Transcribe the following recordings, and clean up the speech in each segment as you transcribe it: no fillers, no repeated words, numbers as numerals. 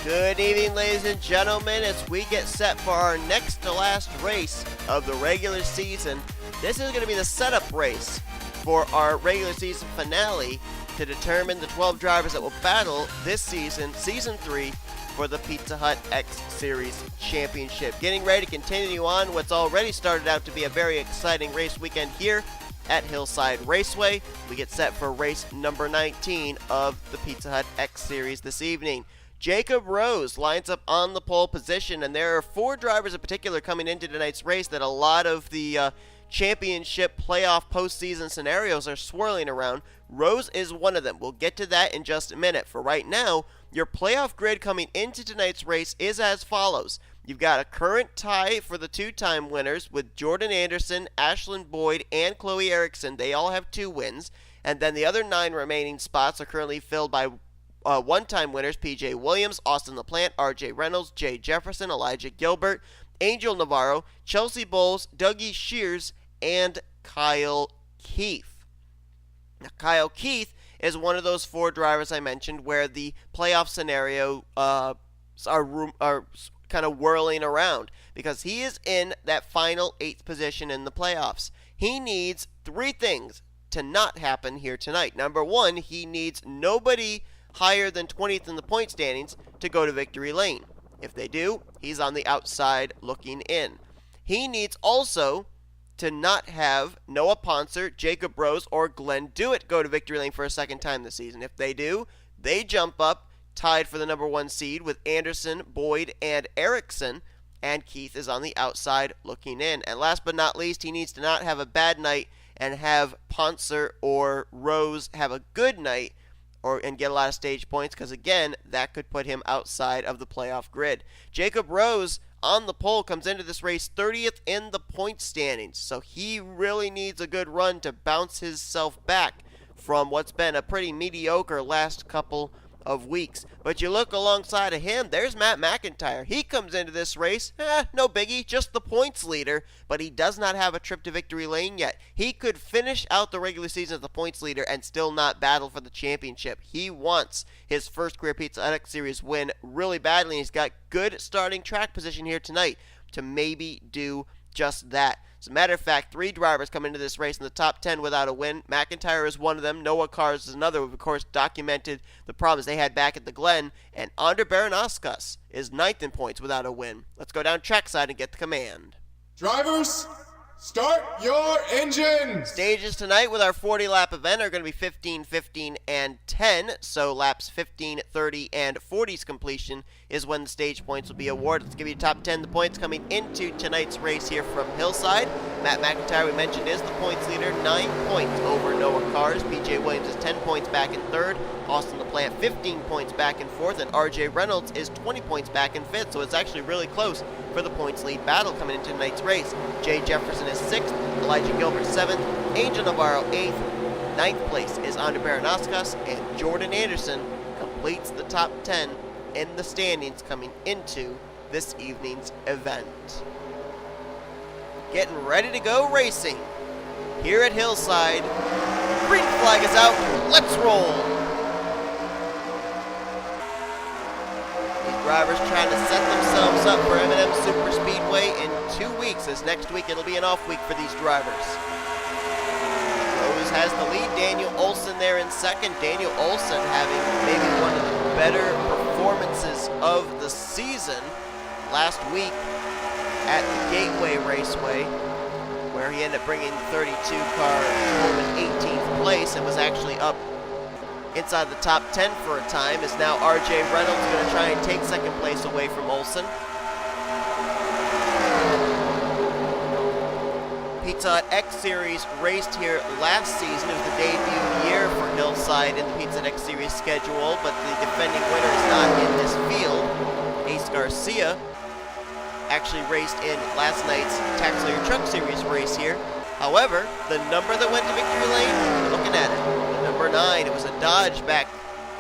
Good evening, ladies and gentlemen, as we get set for our next to last race of the regular season. This is going to be the setup race for our regular season finale to determine the 12 drivers that will battle this season, Season 3, for the Pizza Hut X Series Championship. Getting ready to continue on what's already started out to be a very exciting race weekend here at Hillside Raceway. We get set for race number 19 of the Pizza Hut X Series this evening. Jacob Rose lines up on the pole position, and there are 4 drivers in particular coming into tonight's race that a lot of the championship playoff postseason scenarios are swirling around. Rose is one of them. We'll get to that in just a minute. For right now, your playoff grid coming into tonight's race is as follows. You've got a current tie for the 2-time winners with Jordan Anderson, Ashlyn Boyd, and Chloe Ericsson. They all have 2 wins. And then the other 9 remaining spots are currently filled by one-time winners P.J. Williams, Austin LaPlante, R Reynolds, J Jefferson, Elijah Gilbert, Angel Navarro, Chelsea Bowles, Dougie Shears, and Kyle Keith. Now, Kyle Keith is one of those 4 drivers I mentioned where the playoff scenario are kind of whirling around because he is in that final 8th position in the playoffs. He needs 3 things to not happen here tonight. Number 1, he needs nobody higher than 20th in the point standings to go to victory lane. If they do, he's on the outside looking in. He needs also to not have Noah Pontzer, Jacob Rose, or Glenn Dewitt go to victory lane for a second time this season. If they do, they jump up, tied for the number 1 seed with Anderson, Boyd, and Ericsson, and Keith is on the outside looking in. And last but not least, he needs to not have a bad night and have Pontzer or Rose have a good night and get a lot of stage points, because again, that could put him outside of the playoff grid. Jacob Rose on the pole comes into this race 30th in the point standings, so he really needs a good run to bounce himself back from what's been a pretty mediocre last couple of weeks. But you look alongside of him, there's M McIntire. He comes into this race, no biggie, just the points leader, but he does not have a trip to victory lane yet. He could finish out the regular season as the points leader and still not battle for the championship. He wants his first career Pizza Hut X Series win really badly, and he's got good starting track position here tonight to maybe do just that. As a matter of fact, 3 drivers come into this race in the top 10 without a win. McIntire is one of them. Noah Cars is another, who of course documented the problems they had back at the Glen. And A Baranauskas is 9th in points without a win. Let's go down trackside and get the command. Drivers, start your engines! Stages tonight with our 40-lap event are going to be 15, 15, and 10. So laps 15, 30, and 40's completion is when the stage points will be awarded. Let's give you top 10 the points coming into tonight's race here from Hillside. M McIntire, we mentioned, is the points leader, 9 points over Noah Cars. P.J. Williams is 10 points back in 3rd. Austin LaPlante 15 points back in 4th. And R Reynolds is 20 points back in 5th. So it's actually really close for the points lead battle coming into tonight's race. J Jefferson is 6th. Elijah Gilbert 7th. Angel Navarro 8th. 9th place is A Baranauskas. And Jordan Anderson completes the top 10 in the standings coming into this evening's event. Getting ready to go racing here at Hillside. Green flag is out. Let's roll. These drivers trying to set themselves up for M Super Speedway in 2 weeks, as next week it'll be an off week for these drivers. Rose has the lead. Daniel Olson there in 2nd. Daniel Olson having maybe one of the better performances of the season last week at the Gateway Raceway, where he ended up bringing the 32 car home in 18th place and was actually up inside the top 10 for a time. Is now R Reynolds going to try and take 2nd place away from Olson. Pizza Hut X Series raced here last season. It was the debut year for Hillside in the Pizza Hut X Series schedule, but the defending winner is not in this field. Ace Garcia actually raced in last night's Tax Layer Truck Series race here. However, the number that went to victory lane, we're looking at it. The number 9, it was a Dodge back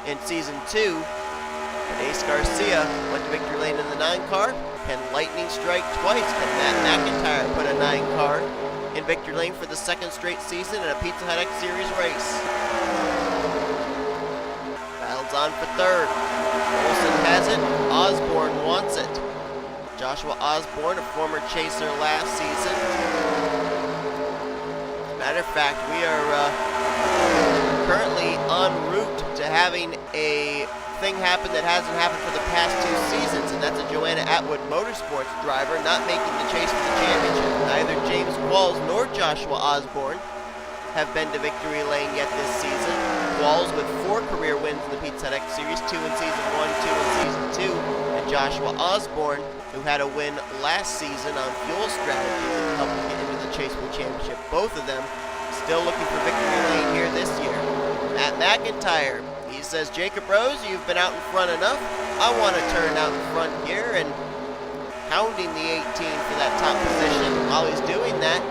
in Season 2. But Ace Garcia went to victory lane in the 9 car. Can lightning strike twice? Can M McIntire put a 9 car in victory lane for the 2nd straight season in a Pizza Hut X Series race? Battles on for third. Olson has it. Osborne wants it. Joshua Osborne, a former chaser last season. Matter of fact, we are currently en route to having a thing happen that hasn't happened for the past 2 seasons, and that's a Joanna Atwood Motorsports driver not making the chase for the championship. Neither James Qualls nor Joshua Osborne have been to victory lane yet this season. Qualls with 4 career wins in the Pizza X Series, 2 in Season 1, 2 in Season 2, and Joshua Osborne, who had a win last season on fuel strategy that helped get into the chase for the championship. Both of them still looking for victory lane here this year. M McIntire, he says, Jacob Rose, you've been out in front enough. I want to turn out in front here, and hounding the 18 for that top position. While he's doing that,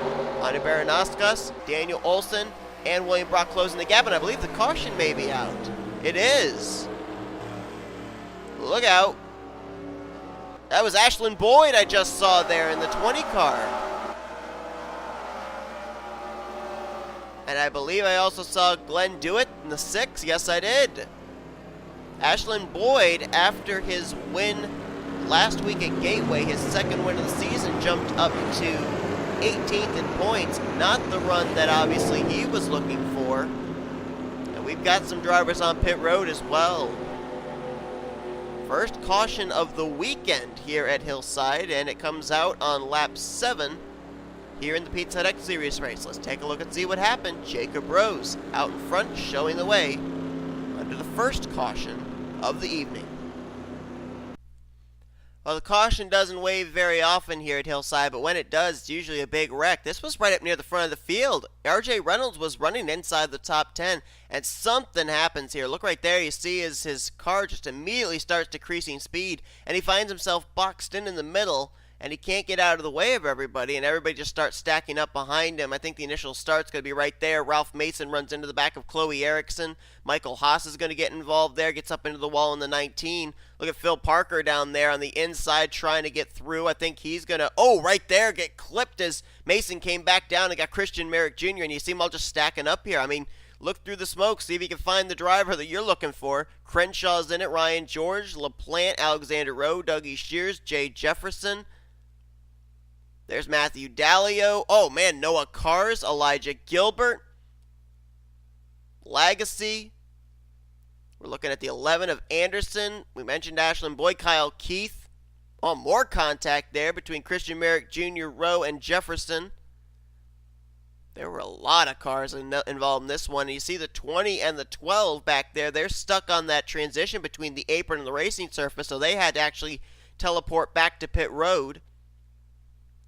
A Baranauskas, Daniel Olson, and William Brock closing the gap, and I believe the caution may be out. It is. Look out. That was Ashlyn Boyd I just saw there in the 20 car. And I believe I also saw Glenn Dewitt in the 6. Yes, I did. Ashlyn Boyd, after his win last week at Gateway, his second win of the season, jumped up to 18th in points. Not the run that obviously he was looking for. And we've got some drivers on pit road as well. First caution of the weekend here at Hillside, and it comes out on lap 7 here in the Pizza X Series race. Let's take a look and see what happened. Jacob Rose out in front, showing the way under the first caution of the evening. Well, the caution doesn't wave very often here at Hillside, but when it does, it's usually a big wreck. This was right up near the front of the field. R Reynolds was running inside the top 10, and something happens here. Look right there. You see as his car just immediately starts decreasing speed, and he finds himself boxed in the middle, and he can't get out of the way of everybody, and everybody just starts stacking up behind him. I think the initial start's going to be right there. Ralph Mason runs into the back of Chloe Ericsson. Michael Haas is going to get involved there, gets up into the wall in the 19. Look at Phil Parker down there on the inside trying to get through. I think he's going to, right there, get clipped as Mason came back down and got Christian Merrick Jr., and you see them all just stacking up here. I mean, look through the smoke, see if you can find the driver that you're looking for. Crenshaw's in it, Ryan George, LaPlante, Alexander Rowe, Dougie Shears, Jay Jefferson. There's Matthew Daleo. Oh, man, Noah Cars, Elijah Gilbert, Lagasee. We're looking at the 11 of Anderson. We mentioned Ashlyn Boyd, Kyle Keith. Oh, more contact there between Christian Merrick Jr., Rowe, and Jefferson. There were a lot of cars involved in this one. And you see the 20 and the 12 back there. They're stuck on that transition between the apron and the racing surface, so they had to actually teleport back to pit road.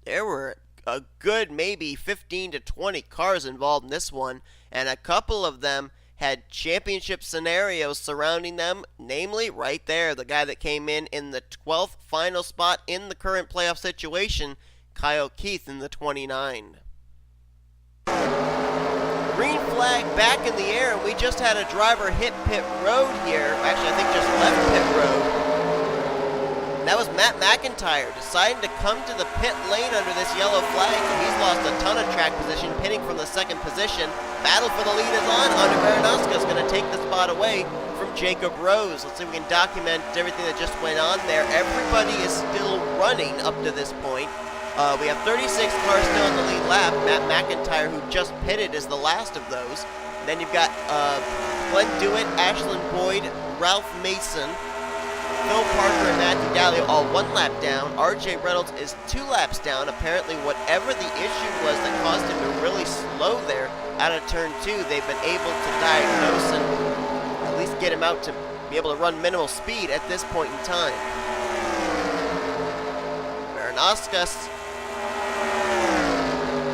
There were a good maybe 15 to 20 cars involved in this one, and a couple of them had championship scenarios surrounding them, namely right there, the guy that came in the 12th final spot in the current playoff situation, Kyle Keith in the 29. Green flag back in the air, and we just had a driver hit pit road here. Actually, I think just left pit road. That was M McIntire, deciding to come to the pit lane under this yellow flag. He's lost a ton of track position, pitting from the second position. Battle for the lead is on. A Baranauskas is going to take the spot away from Jacob Rose. Let's see if we can document everything that just went on there. Everybody is still running up to this point. We have 36 cars still in the lead lap. M McIntire, who just pitted, is the last of those. And then you've got Glenn Dewitt, Ashlyn Boyd, Ralph Mason, Phil Parker, and Matthew Daleo all 1 lap down. R Reynolds is 2 laps down. Apparently, whatever the issue was that caused him to really slow there out of turn 2, they've been able to diagnose and at least get him out to be able to run minimal speed at this point in time. Baranauskas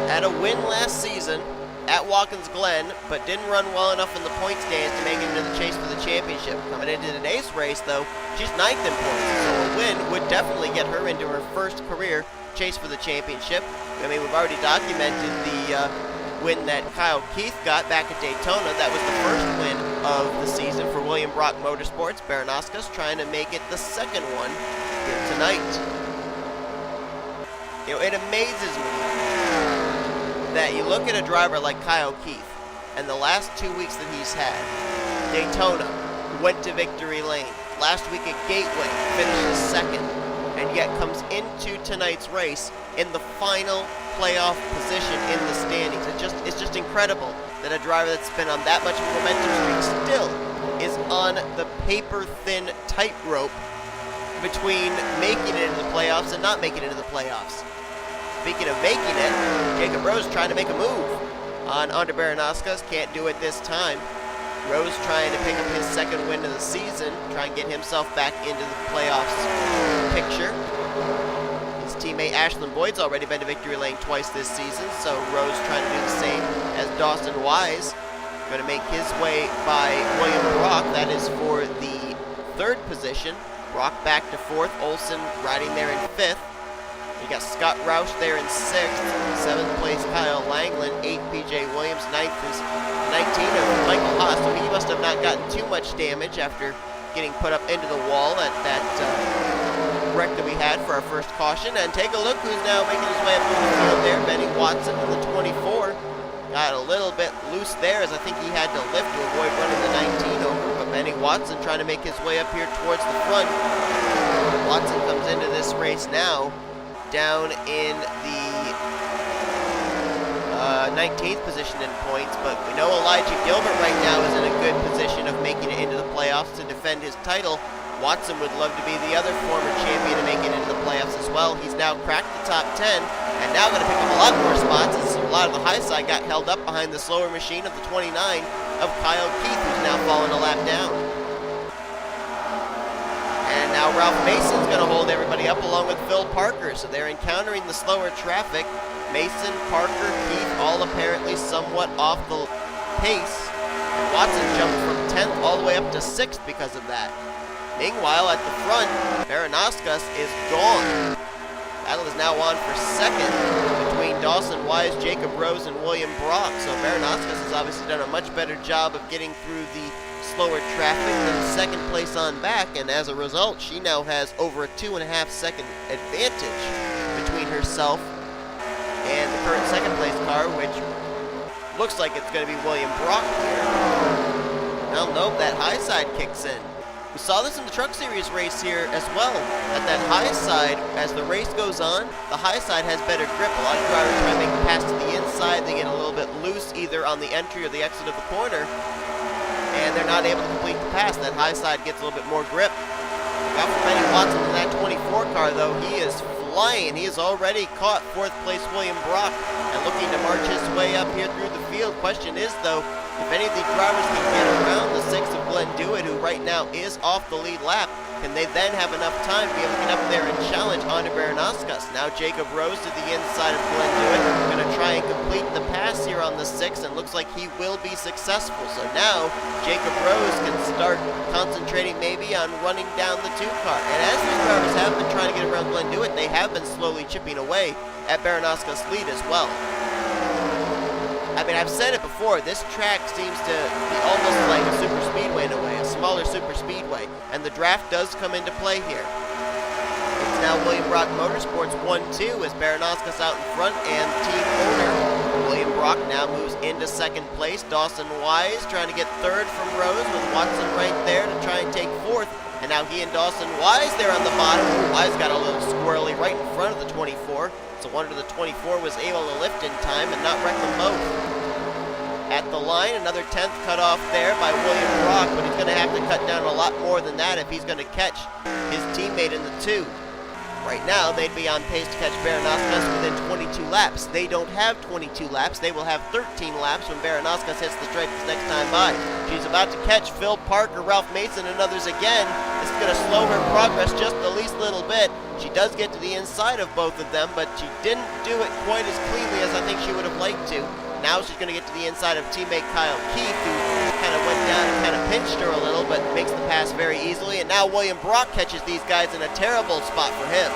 had a win last season at Watkins Glen, but didn't run well enough in the point stands to make it into the chase for the championship. Coming into today's race, though, she's 9th in points, so a win would definitely get her into her first career chase for the championship. I mean, we've already documented the win that Kyle Keith got back at Daytona. That was the first win of the season for William Brock Motorsports. Baranauskas trying to make it the second one here tonight. You know, it amazes me that you look at a driver like Kyle Keith and the last 2 weeks that he's had. Daytona, went to victory lane. Last week at Gateway, finishes second, and yet comes into tonight's race in the final playoff position in the standings. It's just incredible that a driver that's been on that much momentum streak still is on the paper-thin tightrope between making it into the playoffs and not making it into the playoffs. Speaking of making it, Jacob Rose trying to make a move on A Baranauskas, can't do it this time. Rose trying to pick up his second win of the season, try and get himself back into the playoffs picture. His teammate Ashlyn Boyd's already been to victory lane twice this season, so Rose trying to do the same as Dawson Wise. Going to make his way by William Brock, that is for the third position. Brock back to fourth, Olson riding there in fifth. You got Scott Roush there in sixth, seventh place Kyle Langeland, eighth PJ Williams, ninth is 19 of Michael Haas, so he must have not gotten too much damage after getting put up into the wall at that wreck that we had for our first caution. And take a look who's now making his way up to the field there, Benny Watson in the 24. Got a little bit loose there as I think he had to lift to avoid running the 19 over, but Benny Watson trying to make his way up here towards the front. Watson comes into this race now down in the 19th position in points, but we know Elijah Gilbert right now is in a good position of making it into the playoffs to defend his title. Watson would love to be the other former champion to make it into the playoffs as well. He's now cracked the top 10 and now going to pick up a lot more spots as a lot of the high side got held up behind the slower machine of the 29 of Kyle Keith, who's now fallen a lap down. And now Ralph Mason's going to hold everybody up along with Phil Parker, so they're encountering the slower traffic. Mason, Parker, Keith, all apparently somewhat off the pace. Watson jumped from 10th all the way up to 6th because of that. Meanwhile, at the front, Baranauskas is gone. Battle is now on for second between Dawson Wise, Jacob Rose, and William Brock. So Baranauskas has obviously done a much better job of getting through the slower traffic than second place on back, and as a result, she now has over a 2.5 second advantage between herself and the current second place car, which looks like it's going to be William Brock here. Now, nope, that high side kicks in. We saw this in the Truck Series race here as well, that high side, as the race goes on, the high side has better grip. A lot of drivers try to make a pass to the inside, they get a little bit loose either on the entry or the exit of the corner, and they're not able to complete the pass. That high side gets a little bit more grip. Got for Benny Watson in that 24 car, though. He is flying. He has already caught fourth place William Brock and looking to march his way up here through the field. Question is, though, if any of these drivers can get around the 6 of Glenn Dewitt, who right now is off the lead lap, can they then have enough time to be able to get up there and challenge A Baranauskas? Now Jacob Rose to the inside of Glenn Dewitt, going to try and complete the pass here on the 6, and looks like he will be successful. So now Jacob Rose can start concentrating maybe on running down the 2 car. And as these drivers have been trying to get around Glenn Dewitt, they have been slowly chipping away at Baranauskas' lead as well. I mean, I've said it before, this track seems to be almost like a super speedway in a way, a smaller super speedway, and the draft does come into play here. It's now William Brock Motorsports 1-2 as Baranauskas out in front, and team owner William Brock now moves into second place. Dawson Wise trying to get third from Rose with Watson right there to try and take fourth, and now he and Dawson Wise there on the bottom. Wise got a little squirrely right in front of the 24. It's a wonder the 24 was able to lift in time and not wreck them both. At the line, another 10th cut off there by William Brock, but he's going to have to cut down a lot more than that if he's going to catch his teammate in the 2. Right now, they'd be on pace to catch Baranauskas within 22 laps. They don't have 22 laps. They will have 13 laps when Baranauskas hits the stripe this next time by. She's about to catch Phil Parker, Ralph Mason, and others again. This is going to slow her progress just the least little bit. She does get to the inside of both of them, but she didn't do it quite as cleanly as I think she would have liked to. Now she's going to get to the inside of teammate Kyle Keith, who kind of went down and kind of pinched her a little, but makes the pass very easily. And now William Brock catches these guys in a terrible spot for him.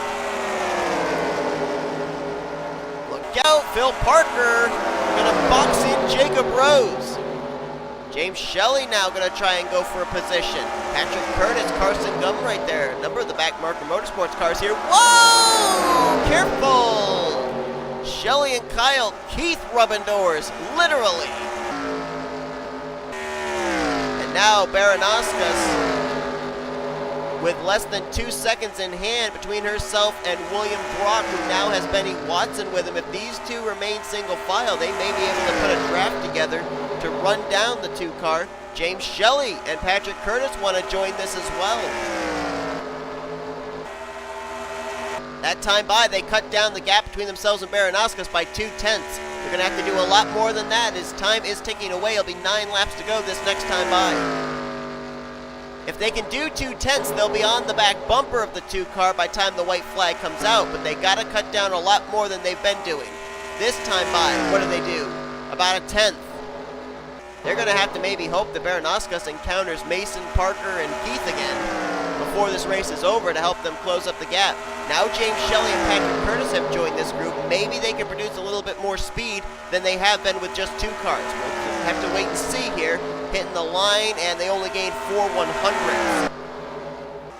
Look out, Phil Parker going to box in Jacob Rose. James Shelly now going to try and go for a position. Patrick Curtis, Carson Gum right there. A number of the back marker motorsports cars here. Whoa! Careful! Shelly and Kyle Keith rubbing doors, literally. And And now Baranauskas, with less than 2 seconds in hand between herself and William Brock, who now has Benny Watson with him. If these two remain single file, they may be able to put a draft together to run down the 2-car. James Shelly and Patrick Curtis want to join this as well. That time by, they cut down the gap between themselves and Baranauskas by 2/10. They're going to have to do a lot more than that as time is ticking away. It'll be 9 laps to go this next time by. If they can do 2/10, they'll be on the back bumper of the 2-car by the time the white flag comes out, but they got to cut down a lot more than they've been doing. This time by, what do? About a 1/10. They're going to have to maybe hope that Baranauskas encounters Mason, Parker, and Keith again before this race is over to help them close up the gap. Now James Shelly and Patrick Curtis have joined this group. Maybe they can produce a little bit more speed than they have been with just 2 cars. We'll have to wait and see here. Hitting the line, and they only gained 4 100ths.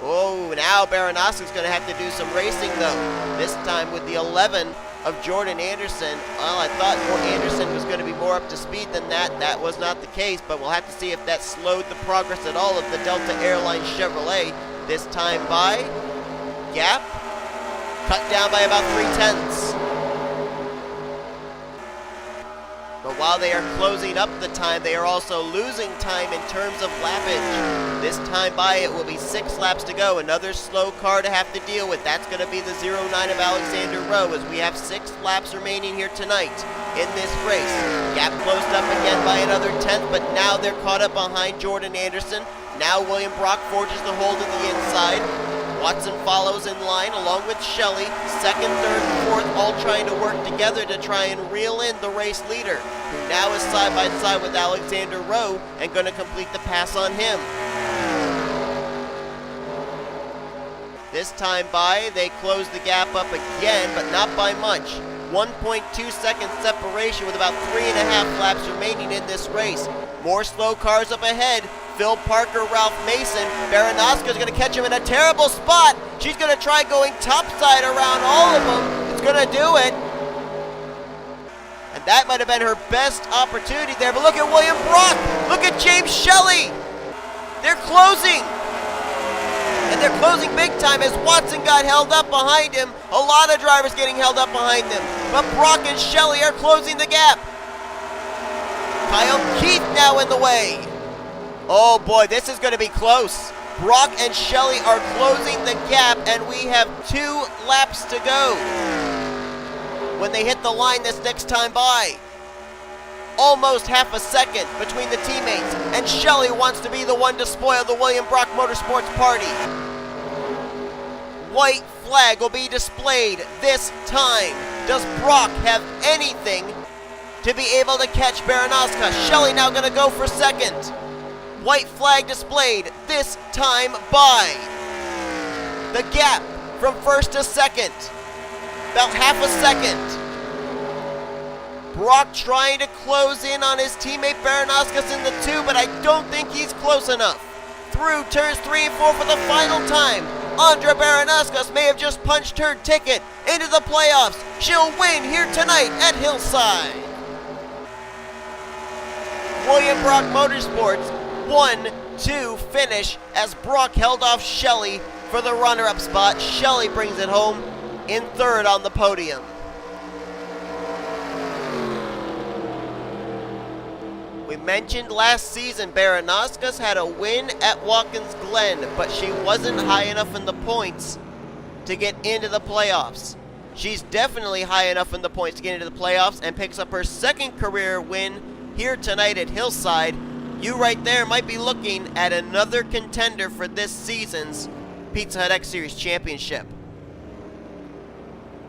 Oh, now Baranauskas is going to have to do some racing, though. This time with the 11 of Jordan Anderson. Well, I thought Anderson was going to be more up to speed than that. That was not the case, but we'll have to see if that slowed the progress at all of the Delta Airlines Chevrolet. This time by, gap, cut down by about 3/10. But while they are closing up the time, they are also losing time in terms of lappage. This time by, it will be 6 laps to go. Another slow car to have to deal with. That's going to be the 09 of Alexander Rowe, as we have 6 laps remaining here tonight in this race. Gap closed up again by another 10th, but now they're caught up behind Jordan Anderson. Now William Brock forges the hold to the inside. Watson follows in line along with Shelly. 2nd, 3rd, and 4th all trying to work together to try and reel in the race leader, who now is side by side with Alexander Rowe and going to complete the pass on him. This time by, they close the gap up again, but not by much. 1.2 second separation with about 3.5 laps remaining in this race. More slow cars up ahead. Phil Parker, Ralph Mason. Baranauskas is going to catch him in a terrible spot. She's going to try going topside around all of them. It's going to do it. And that might have been her best opportunity there. But look at William Brock. Look at James Shelly. They're closing. And they're closing big time as Watson got held up behind him. A lot of drivers getting held up behind them. But Brock and Shelly are closing the gap. Kyle Keith now in the way. Oh boy, this is going to be close. Brock and Shelly are closing the gap, and we have 2 laps to go when they hit the line this next time by. Almost half a second between the teammates, and Shelly wants to be the one to spoil the William Brock Motorsports party. White flag will be displayed this time. Does Brock have anything to be able to catch Baranauskas? Shelly now going to go for 2nd. White flag displayed this time by. The gap from 1st to 2nd, about half a second. Brock trying to close in on his teammate Baranauskas in the 2, but I don't think he's close enough. Through turns 3 and 4 for the final time. Andra Baranauskas may have just punched her ticket into the playoffs. She'll win here tonight at Hillside. William Brock Motorsports 1-2 finish as Brock held off Shelly for the runner-up spot. Shelly brings it home in 3rd on the podium. We mentioned last season Baranauskas had a win at Watkins Glen, but she wasn't high enough in the points to get into the playoffs. She's definitely high enough in the points to get into the playoffs and picks up her 2nd career win here tonight at Hillside. You right there might be looking at another contender for this season's Pizza Hut X Series Championship.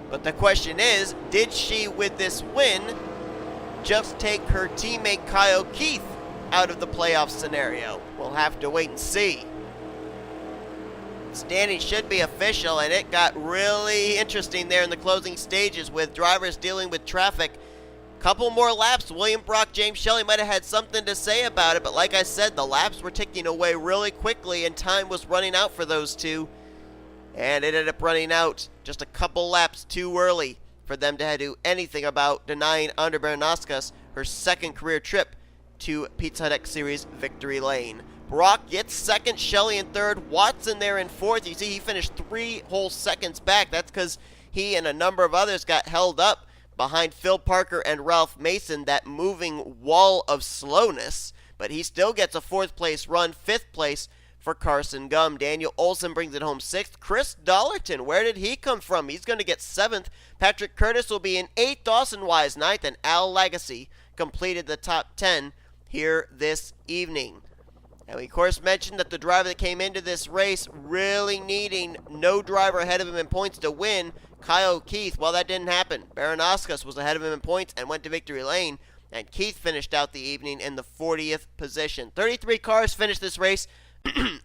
But the question is, did she, with this win, just take her teammate Kyle Keith out of the playoff scenario? We'll have to wait and see. Standing should be official, and it got really interesting there in the closing stages with drivers dealing with traffic. Couple more laps. William Brock, James Shelly might have had something to say about it, but like I said, the laps were ticking away really quickly and time was running out for those two. And it ended up running out just a couple laps too early for them to do anything about denying Andra Baranauskas her 2nd career trip to Pizza Hut X Series victory lane. Brock gets second, Shelly in third, Watson there in fourth. You see he finished 3 whole seconds back. That's because he and a number of others got held up behind Phil Parker and Ralph Mason, that moving wall of slowness. But he still gets a 4th place run, 5th place for Carson Gum. Daniel Olson brings it home 6th. Chris Dollerton, where did he come from? He's going to get 7th. Patrick Curtis will be in 8th. Dawson Wise 9th. And A Lagasee completed the top 10 here this evening. And we, of course, mentioned that the driver that came into this race really needing no driver ahead of him in points to win, Kyle Keith. Well, that didn't happen. Baranauskas was ahead of him in points and went to victory lane. And Keith finished out the evening in the 40th position. 33 cars finished this race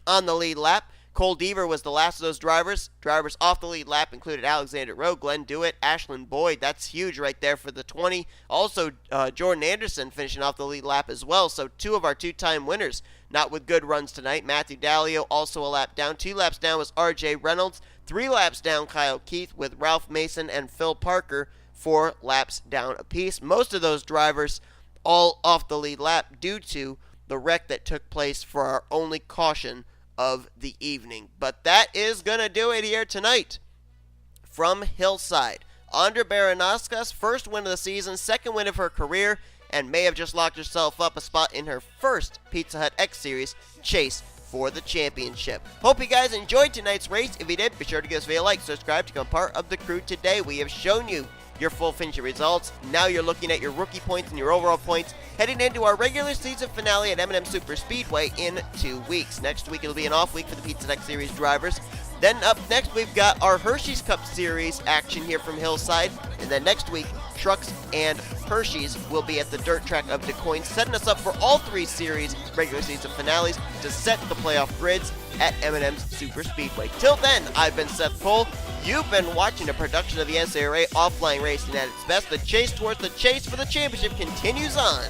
on the lead lap. Cole Deaver was the last of those drivers. Drivers off the lead lap included Alexander Rowe, Glenn Dewitt, Ashlyn Boyd. That's huge right there for the 20. Also, Jordan Anderson finishing off the lead lap as well. So 2 of our 2-time winners not with good runs tonight. Matthew Daleo also a lap down. 2 laps down was R.J. Reynolds. 3 laps down Kyle Keith, with Ralph Mason and Phil Parker 4 laps down apiece. Most of those drivers all off the lead lap due to the wreck that took place for our only caution of the evening. But that is going to do it here tonight from Hillside. Andra Baranauskas, first win of the season, 2nd win of her career, and may have just locked herself up a spot in her first Pizza Hut X Series chase for the championship. Hope you guys enjoyed tonight's race. If you did, be sure to give us a like, subscribe to become part of the crew today. We have shown you your full finisher results. Now you're looking at your rookie points and your overall points heading into our regular season finale at M&M Super Speedway in 2 weeks. Next week it'll be an off week for the Pizza Hut X Series drivers. Then up next we've got our Hershey's Cup Series action here from Hillside. And then next week, Trucks and Hershey's will be at the dirt track of DeCoin, setting us up for all 3 series regular season finales to set the playoff grids at M&M's Super Speedway. Till then, I've been Seth Cole. You've been watching a production of the NCRA Offline Racing at its best. The chase towards the chase for the championship continues on.